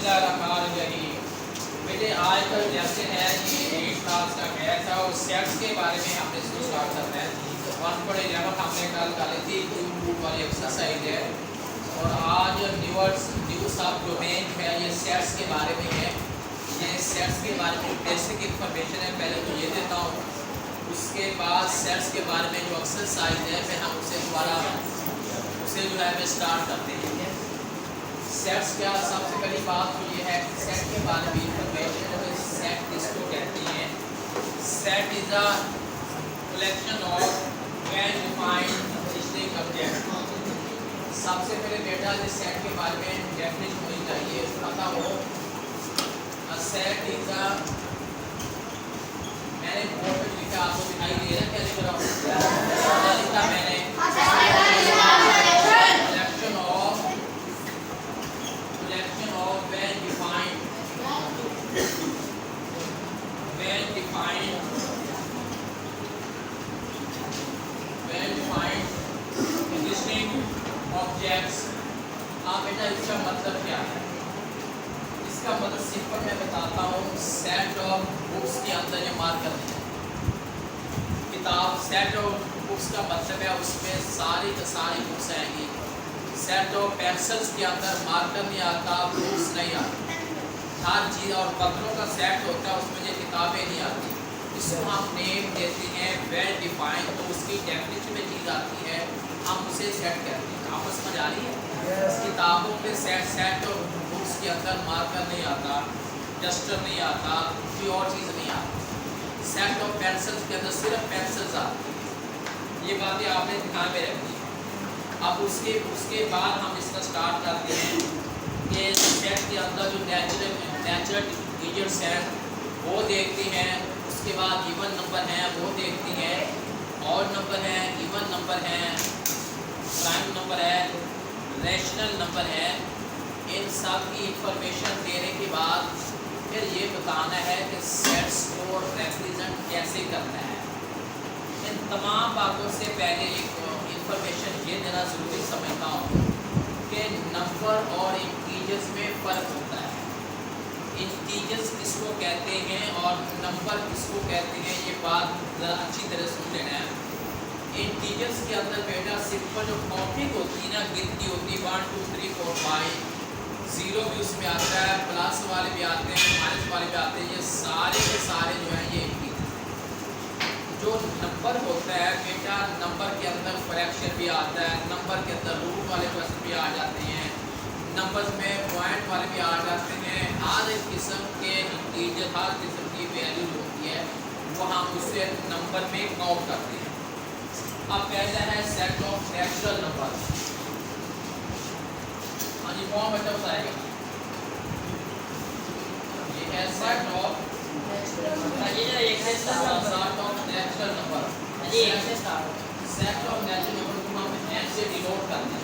बिस्मिल्लाहिर्रहमानिर्रहीम। बेटे आज का लेक्चर है ये 8 क्लास का मैथ है और सेट्स के बारे में हमने इसको स्टार्ट करना है। 1.11 हमने कल कर ली थी रूट वाली एक्सरसाइज है और आज न्यू सब डोमेन है ये सेट्स के बारे में है। ये सेट्स के बारे में बेसिक इंफॉर्मेशन है, पहले तो ये देता हूँ, उसके बाद सेट्स के बारे में जो एक्सरसाइज है फिर हम उसे दोबारा उसे जो है मैं स्टार्ट करते हैं। सेट्स क्या, सबसे पहली बात तो ये है कि सेट के बारे में इंफॉर्मेशन है। सेट किसको कहते हैं? Set is a collection of well defined distinct object. सबसे पहले बेटा इस सेट के बारे में डेफिनेशन होनी चाहिए, पता हो। अ सेट इज अ, मैंने बोर्ड पे लिखा, आपको दिखाई दे रहा है क्या लिख रहा हूँ? लिखा मैंने ऑब्जेक्ट्स। हाँ बेटा, इसका मतलब क्या है? इसका मतलब सिंपल मैं बताता हूँ। सेट ऑफ बुक्स के अंदर ये मार्क करते हैं किताब। सेट ऑफ बुक्स का मतलब है उसमें सारी की सारी बुक्स आएंगी। सेट ऑफ पेंसिल्स के अंदर मार्कर नहीं आता, बुक्स नहीं आती, हर चीज़। और पत्रों का सेट होता है, उसमें ये किताबें नहीं आती। इसको हम नेम देते हैं वेल डिफाइंड, तो उसकी डेफिनेशन में चीज़ आती है, हम उसे सेट कहते हैं। आपको समझ आ रही है? किताबों के सेट और बुक्स के अंदर मार्कर नहीं आता, डस्टर नहीं आता, कोई और चीज़ नहीं आती। सेट ऑफ पेंसिल्स के अंदर सिर्फ पेंसिल्स आती है। ये बातें आपने ध्यान में रखनी है। अब उसके बाद हम इसका स्टार्ट करते हैं कि सेट के अंदर जो नेचुरल डिजिट्स हैं वो देखते हैं। उसके बाद इवन नंबर हैं वो देखती हैं, ऑड नंबर है, इवन नंबर है, प्राइम नंबर है, रैशनल नंबर है। इन सब की इंफॉर्मेशन देने के बाद फिर ये बताना है कि सेट्स को रिप्रेजेंट कैसे करना है। इन तमाम बातों से पहले एक इंफॉर्मेशन ये देना ज़रूरी समझता हूँ कि नंबर और इंटीजर्स में फ़र्क होता है। इंटीजर्स किसको कहते हैं और नंबर किसको कहते हैं, ये बात ज़रा अच्छी तरह सुन लेना है। इंटीजर्स के अंदर बेटा सिंपल जो काउंटिंग होती है ना, गिनती होती है 1 2 3 4 5, ज़ीरो भी उसमें आता है, प्लस वाले भी आते हैं, माइनस वाले भी आते हैं। ये सारे के सारे जो हैं ये इंटीजर्स। जो नंबर होता है बेटा, नंबर के अंदर फ्रैक्शन भी आता है, नंबर के अंदर रूट वाले क्वेश्चन भी आ जाते हैं, नंबर्स में पॉइंट वाले भी आ जाते हैं। हर एक किस्म के इंटीजर, हर किस्म की वैल्यू होती है वो हम उसे नंबर में काउंट करते हैं। अब पहला है सेट ऑफ नेचुरल नंबर। हाँ जी, कौन बच्चा बताएगा? ये है set of natural number. Set of natural number को हम n से डिनोट करते हैं।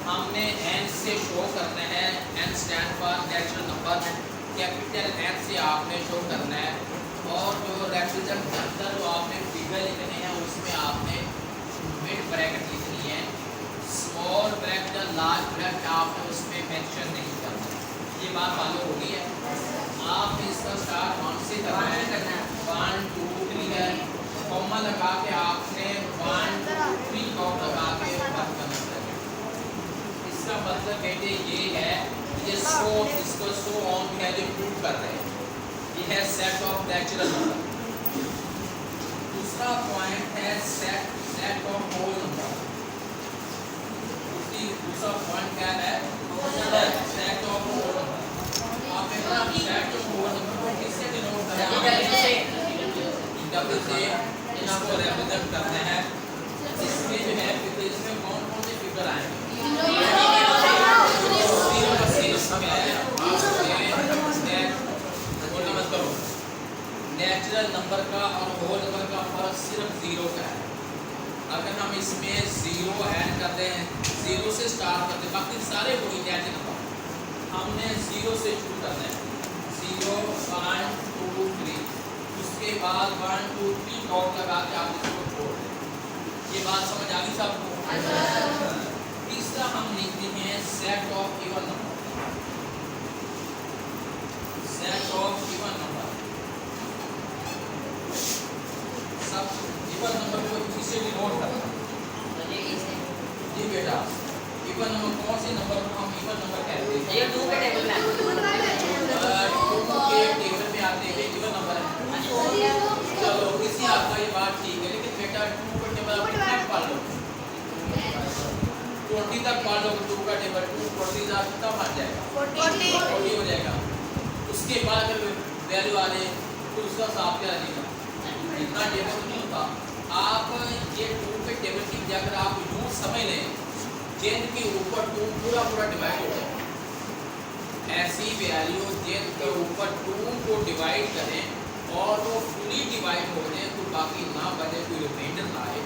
हमने n से शो करना है। n stand for natural number, capital N से आपने शो करना है। और जो रिप्रेजेंट के अंदर जो आपने फिगर लिखने हैं उसमें आपने मिड ब्रैकेट लिखनी है, स्मॉल ब्रैकेट या लार्ज ब्रैकेट आपने उसमें मेंशन नहीं करना। ये बात मालूम हो गई है? आपने इसका स्टार्ट 1 से करना है। 1 2 3 है, कॉमा लगा के आपने 1 2 3 काउंट लगा के बंद करना है। इसका मतलब बेटे ये है, ये इसको सो ऑन है जो प्रूव कर रहे हैं। ये है सेट ऑफ नेचुरल नंबर। दूसरा पॉइंट है सेट ऑफ होल नंबर। दूसरा पॉइंट क्या है? Set of whole number. आप देखना सेट ऑफ होल नंबर को किससे डिनोट करेंगे? डबल से इसको रिप्रेजेंट करते हैं। इसमें जो है इसमें कौन कौन से फिगर आएंगे? नेचुरल नंबर का और होल नंबर का फर्क सिर्फ 0 का है। अगर हम इसमें 0 ऐड करते हैं, 0 से स्टार्ट करते हैं, बाकी सारे वही नेचुरल नंबर। हमने 0 से शुरू करना है। 0 1 2 3, उसके बाद 1 2 3 डॉट लगा के आप इसको छोड़ दें। ये बात समझ आ गई सबको? तीसरा हम लिखते हैं set of even number. Set of even number. सब इवन नंबर को इसे भी नोट करना। जी बेटा, इवन नंबर कौन से नंबर को हम इवन नंबर कहते हैं? ये 2 के टेबल में 2 के टेबल में आते हैं इवन नंबर है। चलो किसी आपका ये बात ठीक है, लेकिन बेटा 2 का टेबल आप कितना पढ़ लो? 20 तक पढ़ लो 2 का टेबल। 2 40 कितना बन जाएगा? 40 हो जाएगा। उसके बाद अगर वैल्यू आ जाए तो उसका हिसाब क्या रहेगा? इतना टेबल तो नहीं होता। आप ये 2 के टेबल की जगह अगर आप यूँ समझ लें जिन के ऊपर 2 पूरा डिवाइड हो जाए, ऐसी वैल्यू जिन के ऊपर 2 को डिवाइड करें और वो फुली डिवाइड हो जाए तो बाकी ना बचे, कोई रिमाइंडर ना आए,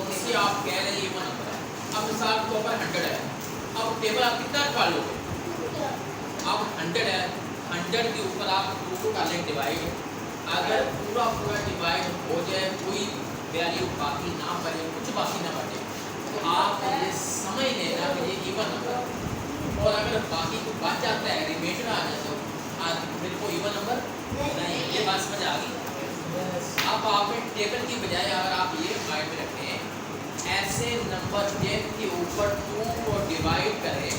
इससे आप कह रहे हैं ये नंबर है। अब मिसाल के ऊपर 100 है, अब टेबल आप कितना पढ़ लोगे? अब 100 है, 100 के ऊपर आप 2 को डालें डिवाइड, अगर पूरा डिवाइड हो जाए कोई वैल्यू बाकी ना बचे, कुछ बाकी ना बचे, तो आप ये समझ लेना कि ये इवन नंबर। और अगर बाकी को बच जाता है, रिमाइंडर आ जाए, तो फिर को इवन नंबर नहीं। ये बात समझ आ गई? अब आपने टेबल की बजाय अगर आप ये माइंड में रखें, ऐसे नंबर जिनके ऊपर 2 को डिवाइड करें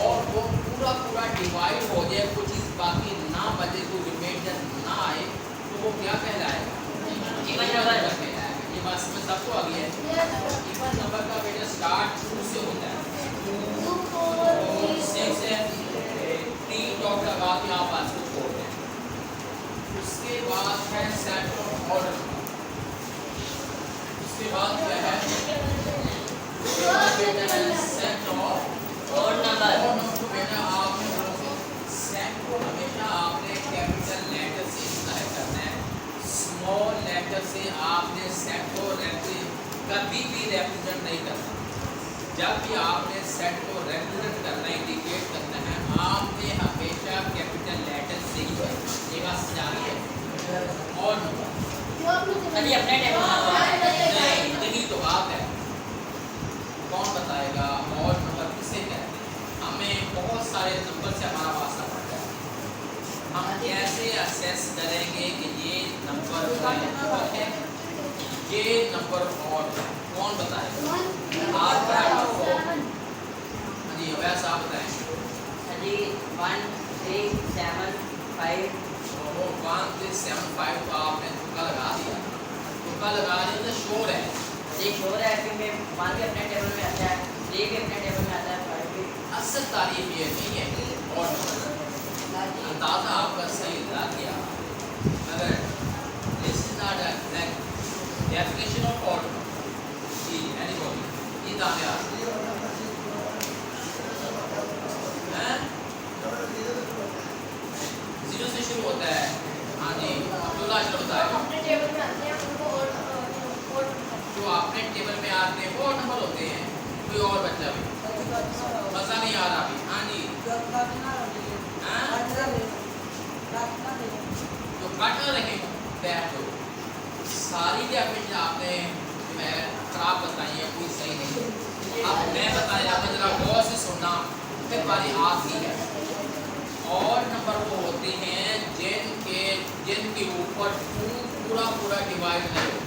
और वो पूरा डिवाइड हो जाए, कुछ चीज़ बाकी ना बचे, कोई रिमाइंडर ना आए, तो वो क्या कहलाएगा? इवन नंबर कहलाएगा। ये बात समझ सबको आ गई है? इवन नंबर का बेटा स्टार्ट 2 से होता है। 6 से 3 डॉट लगा के आप आज को छोड़ दें। उसके बाद है सेट ऑफ ऑर्डर। उसके बाद क्या है? Set of odd number. बेटा आपने सेट को हमेशा आपने कैपिटल लेटर से स्टार्ट करना है, स्मॉल लेटर से आपने सेट को कभी भी रिप्रेजेंट नहीं करना। जब भी आपने सेट को रिप्रेजेंट करना, इंडिकेट करना है, आपने हमेशा कैपिटल लेटर से ही करना। ये बात समझ आ रही है? और अभी अपने टेबल नहीं तो बात है, कौन बताएगा और नंबर किसे कहते हैं? हमें बहुत सारे नंबर से हमारा वास्ता पड़ता है। हम कैसे असेस करेंगे कि ये नंबर है, ये नंबर और कौन बताएगा? आप जी वैसा आप बताएं। जी 1 3 7 5 वो 1 3 7 5 तो आपने तुक्का लगा दिया। तुक्का लगाने से शोर है। एक शोर है कि मैं 1 भी अपने टेबल में आता है, 3 भी अपने टेबल में आता है, 5 भी। असल तारीफ ये नहीं है और अंदाजा आपका सही लगा किया। अगर this is not a definition of order की एनीबॉडी ये दाने आ हैं 0 से शुरू होता है। हाँ जी अब्दुल्ला शुरू होता है। अपने टेबल में आते हैं उनको और जो आपने टेबल में आते हैं वो नंबर होते हैं। कोई और बच्चा भी मजा नहीं आ रहा अभी? हाँ जी तो कट ना रहे बैठ दो। सारी डेफिनेशन आपने मैं खराब बताई है, कोई सही नहीं। अब मैं बताया आपने जरा गौर से सुनना, फिर बारी आपकी है। और नंबर वो होते हैं जिनके ऊपर 2 पूरा डिवाइड नहीं हो,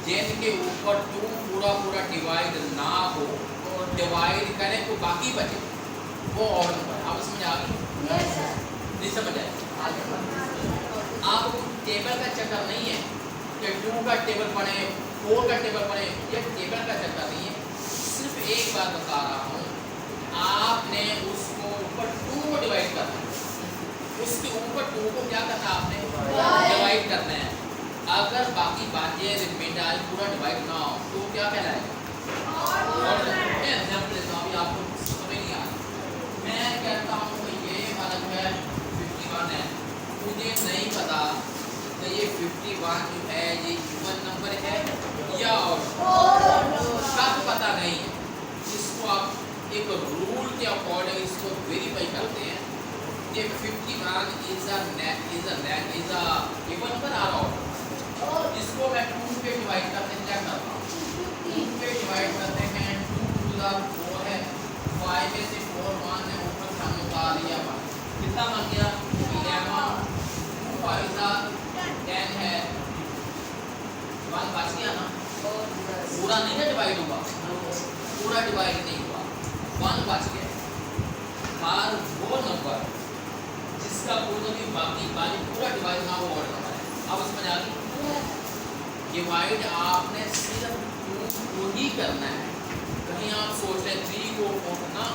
जिनके ऊपर 2 पूरा डिवाइड ना हो, तो डिवाइड करें तो बाकी बचे, वो और नंबर। आप समझ आ गई? नहीं समझ आए? आपको टेबल का चक्कर नहीं है कि 2 का टेबल पढ़े, 4 का टेबल पढ़े, ये टेबल का चक्कर नहीं है। सिर्फ एक बात बता रहा हूँ, आपने उसको ऊपर 2 को डिवाइड करना है, उसके ऊपर 2 को क्या करना है? आपने डिवाइड करना है। अगर बाकी बातें रिमाइंडर पूरा डिवाइड ना हो तो क्या कहलाएगा? एग्जाम्पल अभी आपको समझ नहीं आ रहा। मैं कहता हूँ कि ये वाला जो है 51 है, मुझे नहीं पता कि ये 51 जो है ये इवन नंबर है या और सब पता नहीं है। इसको आप एक रूल के अकॉर्डिंग इसको वेरीफाई करते हैं कि 51 is a even number or odd. इसको मैं 2 पे डिवाइड करते हैं, क्या करता हूँ 2 पे डिवाइड करते हैं, 2 टू द 4 है, 5 में से 4 1 है, ऊपर से हमने उतार लिया 1, कितना बन गया 11 पूरा नहीं ना डिवाइड हुआ, पूरा डिवाइड नहीं हुआ, 1 बच गया। हर वो नंबर जिसका पूरा भी बाकी पूरा डिवाइड ना वो ऑड नंबर है। अब समझ आ गई? डिवाइड आपने सिर्फ 2 को ही करना है। कहीं आप सोच रहे 3 को उठना,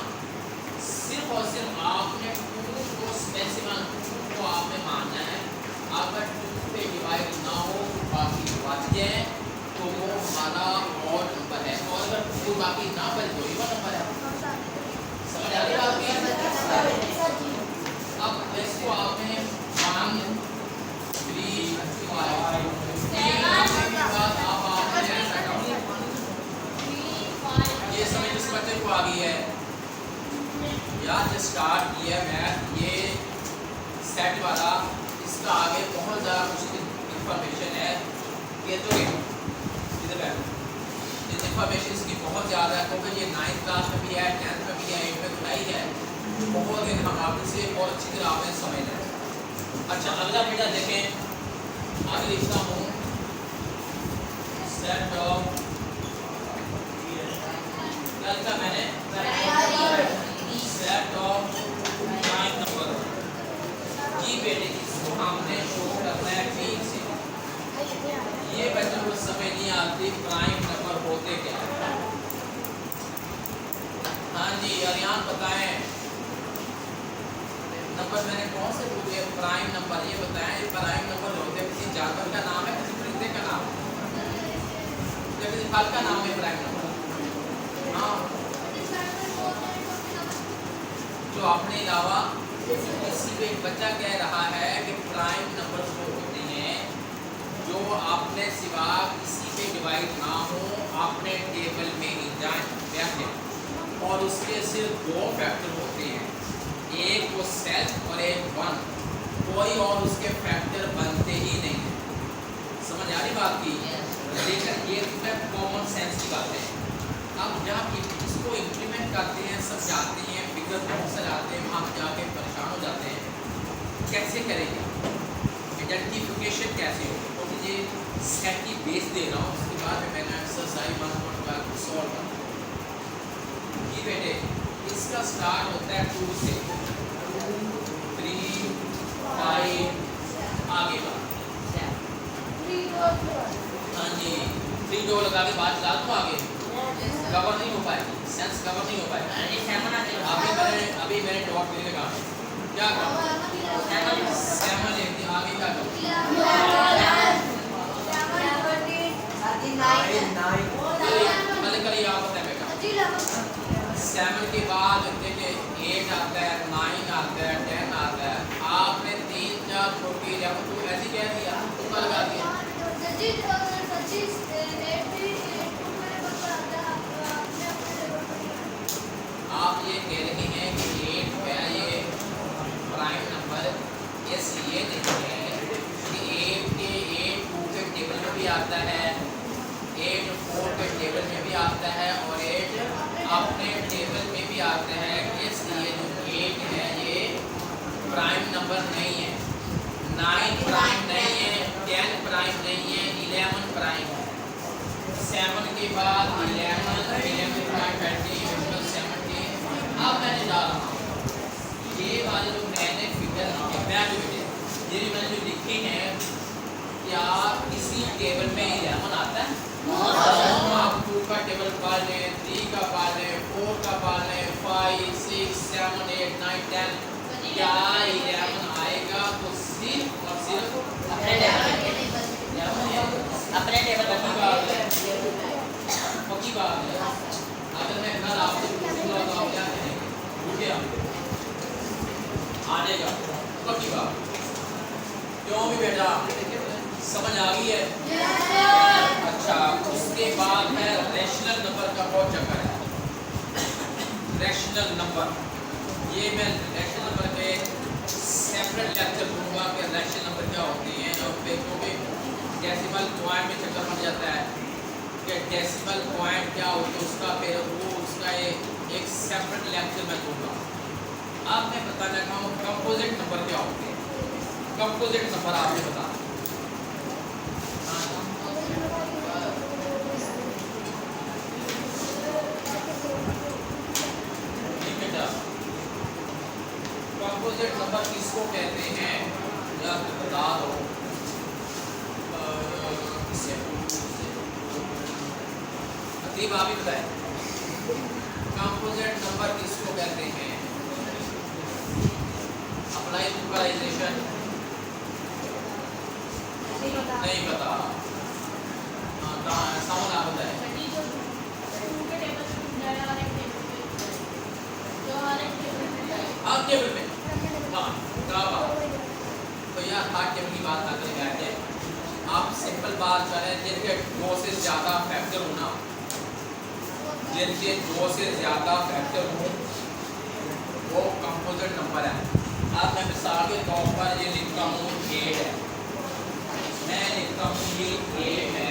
सिर्फ और सिर्फ आपने 2 को स्पेसिफाई, 2 को आपने मानना है। अगर 2 पे डिवाइड ना हो बाकी बच जाए तो वो हमारा ऑड नंबर है, और अगर 2 बाकी ना बचे तो इवन नंबर है। समझ आ रही बात? अब इसको आपने मान 3 5 ये समझ इस बच्चे को आ गई है यार, जो स्टार्ट किया मैथ ये सेट वाला, इसका आगे बहुत ज़्यादा कुछ इंफॉर्मेशन है। ये तो इधर है, इस इंफॉर्मेशन इसकी बहुत ज़्यादा है, क्योंकि ये 9th क्लास में भी है, 10th में भी है, 8th में तो नहीं है। बहुत दिन हम आप इसे बहुत अच्छी तरह आपने समझ लें। अच्छा, अगला बेटा देखें, आगे लिखता हूँ सेट ऑफ, क्या लिखा मैंने? Set of prime number. जी बेटे, इसको हमने शो करना है ठीक से। ये बच्चों को समझ नहीं आती प्राइम नंबर होते क्या है। हाँ जी अरियान बताएं, नंबर मैंने कौन से पूछे? Prime number. ये बताएं प्राइम नंबर होते किसी जानवर का नाम है, किसी परिंदे का नाम है, किसी फल का नाम है प्राइम नंबर? हाँ, जो अपने अलावा किसी पे एक बच्चा कह रहा है कि प्राइम नंबर वो होते हैं जो आपने सिवा किसी पे डिवाइड ना हो, अपने टेबल में ही जाए बैठे, और उसके सिर्फ 2 फैक्टर होते हैं, एक वो सेल्फ और एक 1, कोई और उसके फैक्टर बनते ही नहीं है। समझ आ रही बात की? लेकिन ये कॉमन सेंस की बात है। अब जब इसको इम्प्लीमेंट करते हैं, समझाते हैं, फिगर बहुत सजाते हैं, वहाँ जाके परेशान हो जाते हैं कैसे करेंगे, आइडेंटिफिकेशन कैसे हो, क्योंकि ये सेट की बेस दे रहा हूँ, उसके बाद में मैंने एक्सरसाइज 1.5 को सॉल्व करना। ये बेटे इसका स्टार्ट होता है 2 से, 3 5 आगे का। हाँ जी, 3 2 लगा के बात चला दूँ आगे, कवर नहीं हो पाएगी, सेंस कवर नहीं हो पाएगी। अभी मैंने डॉट भी लगा, क्या करूँ? 7 लिखती, आगे क्या करूँ? 9 कल आप बताए बेटा, 7 के बाद देखिए 8 आता है, 9 आता है, 10 आता है। आपने 3 4 छोटी जब तो ऐसे कह दिया, तुक्का लगा दिया। आप ये कह रहे हैं कि 8 है ये प्राइम नंबर, इसलिए नहीं है कि 8 के 8 2 के टेबल में भी आता है, 8 4 के टेबल में भी आता है, और 8 अपने टेबल में भी आता है। इसलिए जो 8 है ये प्राइम नंबर नहीं है, 9 प्राइम नहीं है, 10 प्राइम नहीं है, 11 प्राइम है। 7 के बाद 11 प्राइम बैठे, 17। अब मैंने डाला ये वाले जो मैंने फिगर लिखे, ये मैंने जो लिखे हैं, क्या किसी टेबल में 11 आता है? आप 2 का टेबल पढ़ लें, 3 का पढ़ लें, 4 का पढ़ लें, 5 6 7 8 9 10, क्या 11 आएगा? तो सिर्फ और सिर्फ अपने टेबल पक्की बात है। अगर मैं कल आपसे पूछूंगा तो आप क्या कहेंगे? पूछे आ जाएगा पक्की बात। क्यों भी बेटा समझ आ गई है? अच्छा, उसके बाद है रैशनल नंबर का बहुत चक्कर है। रैशनल नंबर, ये मैं रैशनल नंबर पे सेपरेट लेक्चर दूंगा कि रैशनल नंबर क्या होते हैं, और क्योंकि डेसिमल पॉइंट में चक्कर पड़ जाता है कि डेसिमल पॉइंट क्या होता है, उसका फिर वो उसका एक सेपरेट लेक्चर मैं दूंगा। अब मैं बताना चाहूँ कंपोजिट नंबर क्या होते हैं। कंपोजिट नंबर आपने बता कंपोजिट नंबर किसको कहते हैं, या बता दो। किससे अतीब आप ही बताएं, कंपोजिट नंबर किसको कहते हैं। अप्लाई इक्वलाइजेशन नहीं पता। सामान आप बताएं। हाँ टेबल में, हाँ क्या बात। तो यार हार्ड टेबल की बात ना करें बैठे, आप सिंपल बात करें, जिनके 2 से ज़्यादा फैक्टर होना, जिनके 2 से ज़्यादा फैक्टर हो वो कंपोजिट नंबर है। अब मैं मिसाल के तौर पर ये लिखता हूँ 8 है, मैं लिखता हूँ ये 8 है,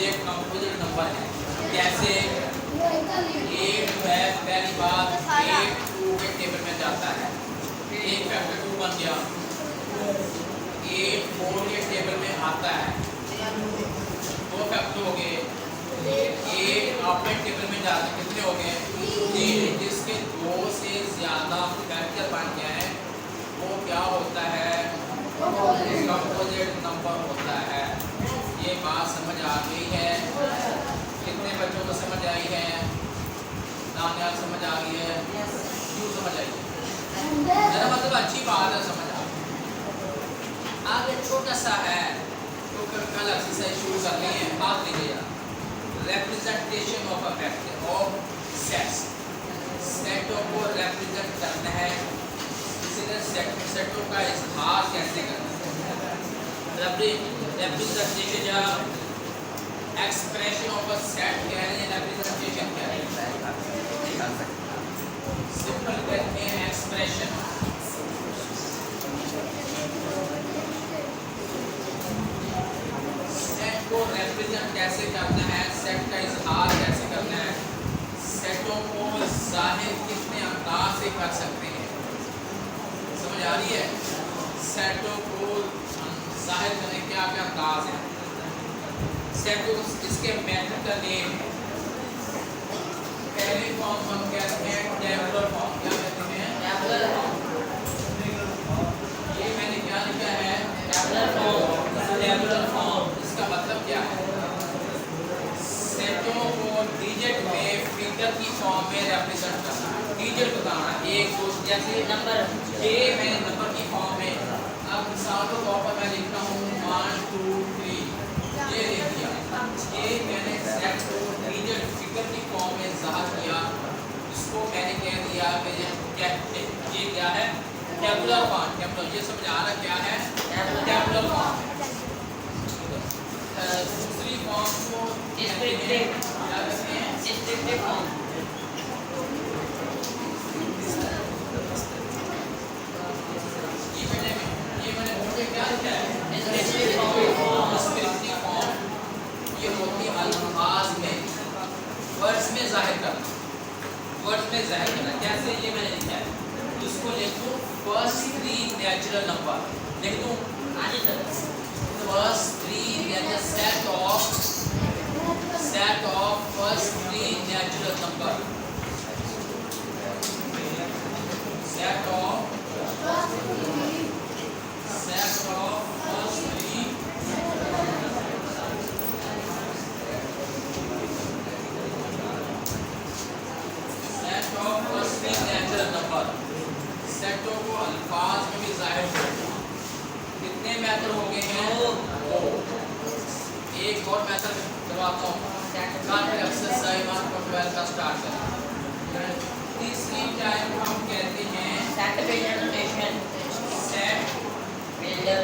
ये कंपोजिट नंबर है। कैसे 8 है, पहली बात 8 2 के टेबल में जाता है, एक फैक्टर 2 बन गया, 8 4 के टेबल में आता है, 2 फैक्टर हो गए, 8 अपने टेबल में जाते कितने हो गए 3। जिसके 2 से ज़्यादा फैक्टर बन गया है वो क्या होता है, कंपोजिट नंबर होता है। ये बात समझ आ गई है, कितने बच्चों को समझ आई है, दानियाल समझ आ गई है, क्यों समझ आई है, मेरा मतलब अच्छी बात है, समझ आ गई। आगे छोटा सा है तो कल एक्सरसाइज शुरू करनी है, बात लीजिए। Representation of a factor of sets, सेटों को रिप्रेजेंट करना है, इसीलिए सेटों का इजहार कैसे करना है, रिप्रेजेंटेशन या एक्सप्रेशन ऑफ अ सेट क्या है, रिप्रेजेंटेशन क्या है, सिंपल करते हैं एक्सप्रेशन। सेट को रिप्रेजेंट कैसे करना है, सेट का इजहार कैसे करना है, सेटों को जाहिर कितने अंदाज से कर सकते हैं, समझ आ रही है। सेटों को जाहिर करने के क्या क्या अंदाज है, सेट को इसके मेथड का नेम है। पहले फॉर्म हम कहते हैं टेबुलर फॉर्म, क्या कहते हैं टेबुलर फॉर्म। ये मैंने क्या लिखा है टेबुलर फॉर्म। टेबुलर फॉर्म, इसका मतलब क्या है, सेटों को डिजिट में फिगर की फॉर्म में रिप्रेजेंट करना है, डिजिट बताना 1 2 जैसे नंबर ये मैंने नंबर की फॉर्म में, अब मिसाल के तौर पर मैं लिखता हूँ 1 2 3, ये लिख दिया, ये मैंने सेट को डिजिट फिगर की फॉर्म में ज़ाहिर किया, इसको मैंने कह दिया कि ये क्या है टेबुलर फॉर्म। टेबुलर, ये समझ आ रहा क्या है, टेबुलर फॉर्म। दूसरी फॉर्म को डिस्क्रिप्टिव, क्या कहते हैं, डिस्क्रिप्टिव फॉर्म। ये मैंने बोर्ड पे क्या लिखा है, डिस्क्रिप्टिव फॉर्म। डिस्क्रिप्टिव फॉर्म, ये होती है अल्फाज में, वर्ड्स में जाहिर करना, वर्ड्स में जाहिर करना। कैसे, ये मैंने लिखा है, इसको लिख दूँ फर्स्ट 3 नेचुरल नंबर, लिख दूँ आगे तक first 3 natural set of first 3 natural number, set of first 3 natural number. सेटों को अल्फाज में भी जाहिर करना, कितने मेथड हो गए हैं, 2। एक और मेथड करवाता हूँ, एक्सरसाइज 1.12 का स्टार्ट करें। तीसरी टाइप हम कहते हैं set builder notation, set builder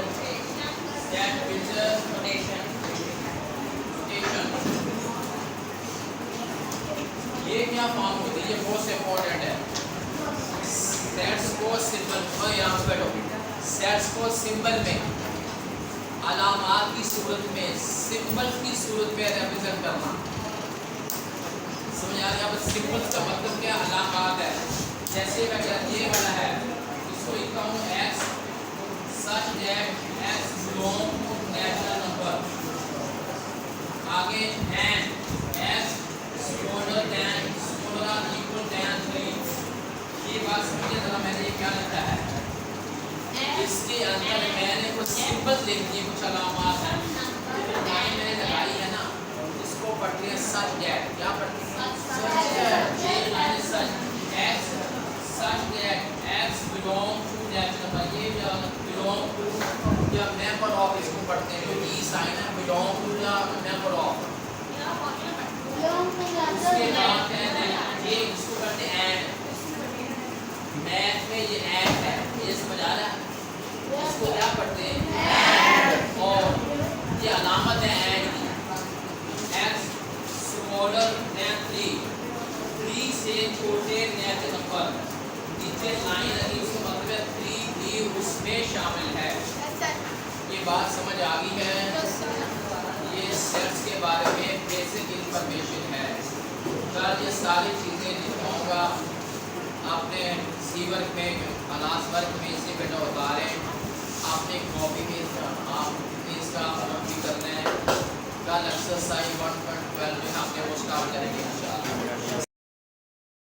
notation. ये क्या फॉर्म होती है, ये बहुत इंपॉर्टेंट है। सेट्स को सिंबल, यहाँ बैठो, सेट्स को सिंबल में, अलामात की सूरत में, सिंबल की सूरत में रिप्रेजेंट करना, समझ आ रहा है। सिंबल का मतलब क्या, अलामात है। जैसे मैं ये वाला है, इसको लिखता हूँ x such that x belong to natural number, आगे and x smaller than equal than 3, ये बात समझिए जरा, मैंने ये क्या लिखा है, इसके अंदर मैंने कुछ सिंबल लिख दिए, कुछ अलामात हैं, लाइन मैंने लगाई है ना, इसको पढ़ते हैं सच दैट। क्या पढ़ते हैं? Such that. ये line such x, such that x belong to that number, ये बिलोंग टू या मेंबर ऑफ, इसको पढ़ते हैं, जो ई साइन है, बिलोंग टू या मेंबर ऑफ। उसके बाद है ये, इसको करते हैं एंड, मैथ में ये एंड है, ये समझ आ रहा है? इसको क्या पढ़ते हैं? और ये अलामत है एंड की, एक्स स्मॉलर देन 3 से छोटे नेट नंबर, नीचे लाइन लगी, उसका मतलब है 3 भी उसमें शामिल है। ये बात समझ आ गई है? ये सेट्स के बारे में बेसिक इंफॉर्मेशन है। कल ये सारी चीज़ें लिखवाऊंगा, आपने सी वर्क में, क्लास वर्क में इसे बेटा उतारें, आपने कॉपी में आपने इसका भी करना है। कल एक्सरसाइज 1.12 में हमने वो स्टार्ट करेंगे इंशाल्लाह।